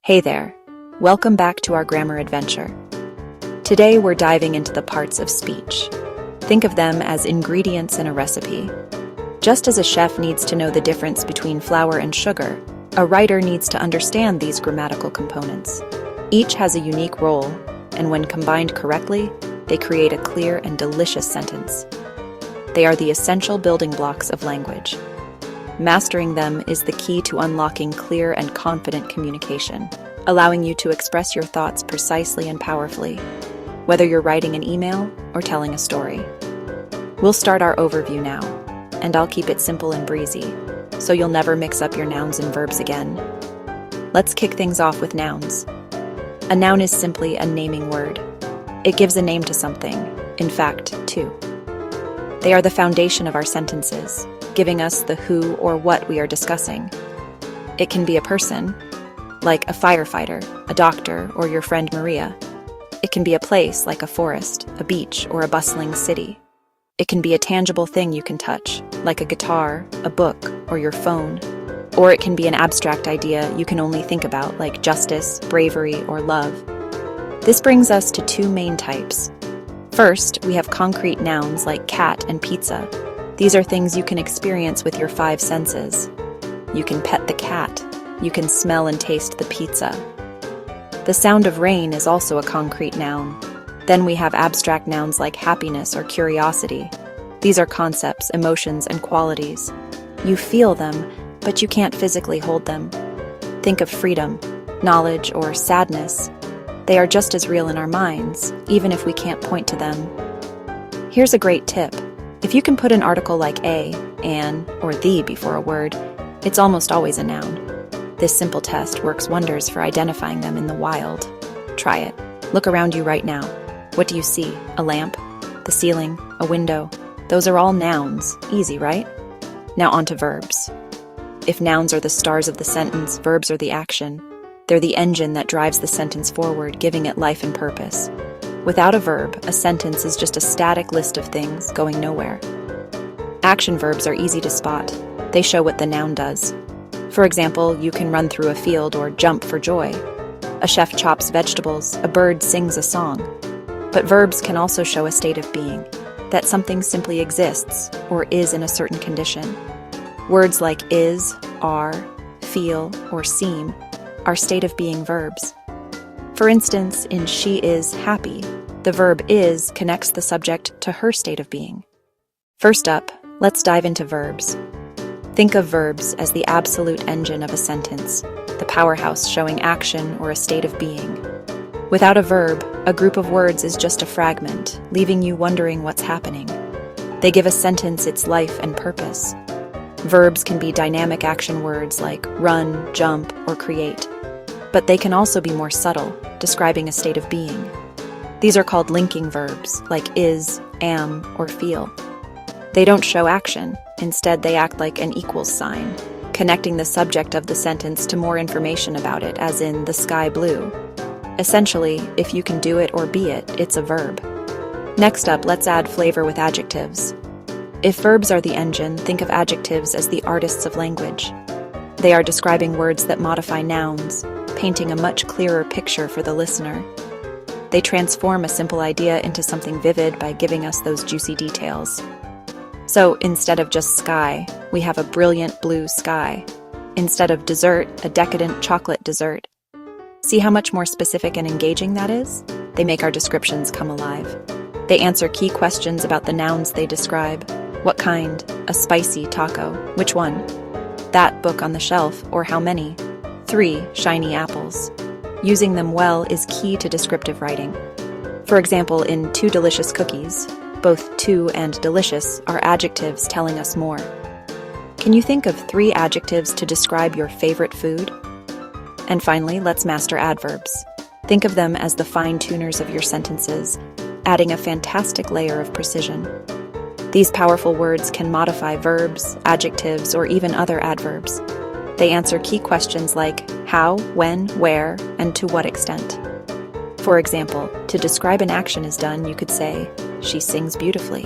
Hey there, welcome back to our grammar adventure. Today we're diving into the parts of speech. Think of them as ingredients in a recipe. Just as a chef needs to know the difference between flour and sugar, a writer needs to understand these grammatical components. Each has a unique role, and when combined correctly, they create a clear and delicious sentence. They are the essential building blocks of language. Mastering them is the key to unlocking clear and confident communication, allowing you to express your thoughts precisely and powerfully, whether you're writing an email or telling a story. We'll start our overview now, and I'll keep it simple and breezy, so you'll never mix up your nouns and verbs again. Let's kick things off with nouns. A noun is simply a naming word. It gives a name to something, in fact, two. They are the foundation of our sentences, giving us the who or what we are discussing. It can be a person, like a firefighter, a doctor, or your friend Maria. It can be a place, like a forest, a beach, or a bustling city. It can be a tangible thing you can touch, like a guitar, a book, or your phone. Or it can be an abstract idea you can only think about, like justice, bravery, or love. This brings us to two main types. First, we have concrete nouns like cat and pizza. These are things you can experience with your five senses. You can pet the cat. You can smell and taste the pizza. The sound of rain is also a concrete noun. Then we have abstract nouns like happiness or curiosity. These are concepts, emotions, and qualities. You feel them, but you can't physically hold them. Think of freedom, knowledge, or sadness. They are just as real in our minds, even if we can't point to them. Here's a great tip. If you can put an article like a, an, or the before a word, it's almost always a noun. This simple test works wonders for identifying them in the wild. Try it. Look around you right now. What do you see? A lamp? The ceiling? A window? Those are all nouns. Easy, right? Now on to verbs. If nouns are the stars of the sentence, verbs are the action. They're the engine that drives the sentence forward, giving it life and purpose. Without a verb, a sentence is just a static list of things going nowhere. Action verbs are easy to spot. They show what the noun does. For example, you can run through a field or jump for joy. A chef chops vegetables, a bird sings a song. But verbs can also show a state of being, that something simply exists or is in a certain condition. Words like is, are, feel, or seem are state of being verbs. For instance, in she is happy, the verb is connects the subject to her state of being. First up, let's dive into verbs. Think of verbs as the absolute engine of a sentence, the powerhouse showing action or a state of being. Without a verb, a group of words is just a fragment, leaving you wondering what's happening. They give a sentence its life and purpose. Verbs can be dynamic action words like run, jump, or create. But they can also be more subtle, describing a state of being. These are called linking verbs, like is, am, or feel. They don't show action. Instead, they act like an equals sign, connecting the subject of the sentence to more information about it, as in the sky blue. Essentially, if you can do it or be it, it's a verb. Next up, let's add flavor with adjectives. If verbs are the engine, think of adjectives as the artists of language. They are describing words that modify nouns, painting a much clearer picture for the listener. They transform a simple idea into something vivid by giving us those juicy details. So instead of just sky, we have a brilliant blue sky. Instead of dessert, a decadent chocolate dessert. See how much more specific and engaging that is? They make our descriptions come alive. They answer key questions about the nouns they describe. What kind? A spicy taco. Which one? That book on the shelf, or how many? 3 shiny apples. Using them well is key to descriptive writing. For example, in 2 delicious cookies, both 2 and delicious are adjectives telling us more. Can you think of 3 adjectives to describe your favorite food? And finally, let's master adverbs. Think of them as the fine-tuners of your sentences, adding a fantastic layer of precision. These powerful words can modify verbs, adjectives, or even other adverbs. They answer key questions like how, when, where, and to what extent. For example, to describe an action is done, you could say, she sings beautifully.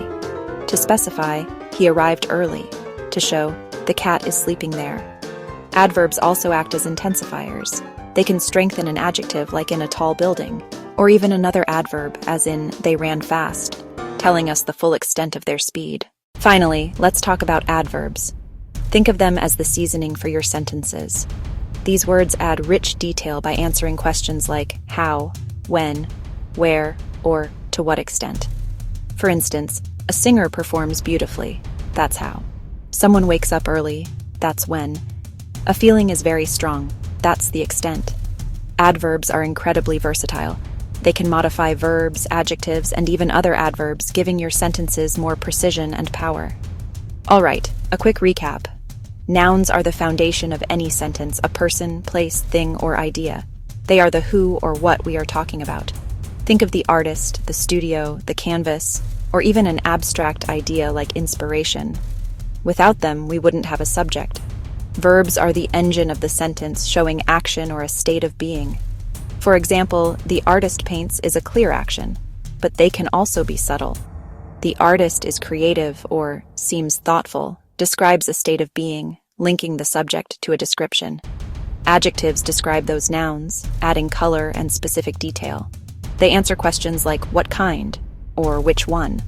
To specify, he arrived early. To show, the cat is sleeping there. Adverbs also act as intensifiers. They can strengthen an adjective, like in a tall building, or even another adverb, as in they ran fast, telling us the full extent of their speed. Finally, let's talk about adverbs. Think of them as the seasoning for your sentences. These words add rich detail by answering questions like how, when, where, or to what extent. For instance, a singer performs beautifully. That's how. Someone wakes up early. That's when. A feeling is very strong. That's the extent. Adverbs are incredibly versatile. They can modify verbs, adjectives, and even other adverbs, giving your sentences more precision and power. All right, a quick recap. Nouns are the foundation of any sentence, a person, place, thing, or idea. They are the who or what we are talking about. Think of the artist, the studio, the canvas, or even an abstract idea like inspiration. Without them, we wouldn't have a subject. Verbs are the engine of the sentence, showing action or a state of being. For example, the artist paints is a clear action, but they can also be subtle. The artist is creative or seems thoughtful, describes a state of being, linking the subject to a description. Adjectives describe those nouns, adding color and specific detail. They answer questions like what kind or which one.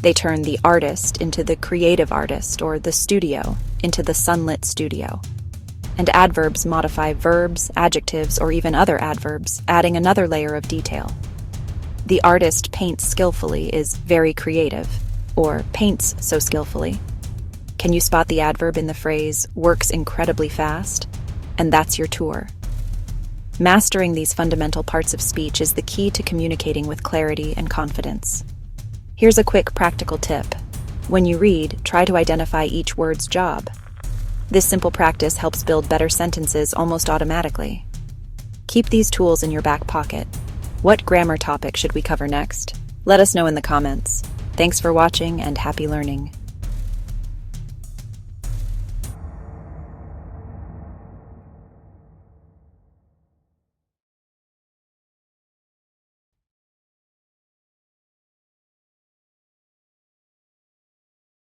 They turn the artist into the creative artist or the studio into the sunlit studio. And adverbs modify verbs, adjectives, or even other adverbs, adding another layer of detail. The artist paints skillfully is very creative, or paints so skillfully. Can you spot the adverb in the phrase works incredibly fast? And that's your tour. Mastering these fundamental parts of speech is the key to communicating with clarity and confidence. Here's a quick practical tip. When you read, try to identify each word's job. This simple practice helps build better sentences almost automatically. Keep these tools in your back pocket. What grammar topic should we cover next? Let us know in the comments. Thanks for watching and happy learning.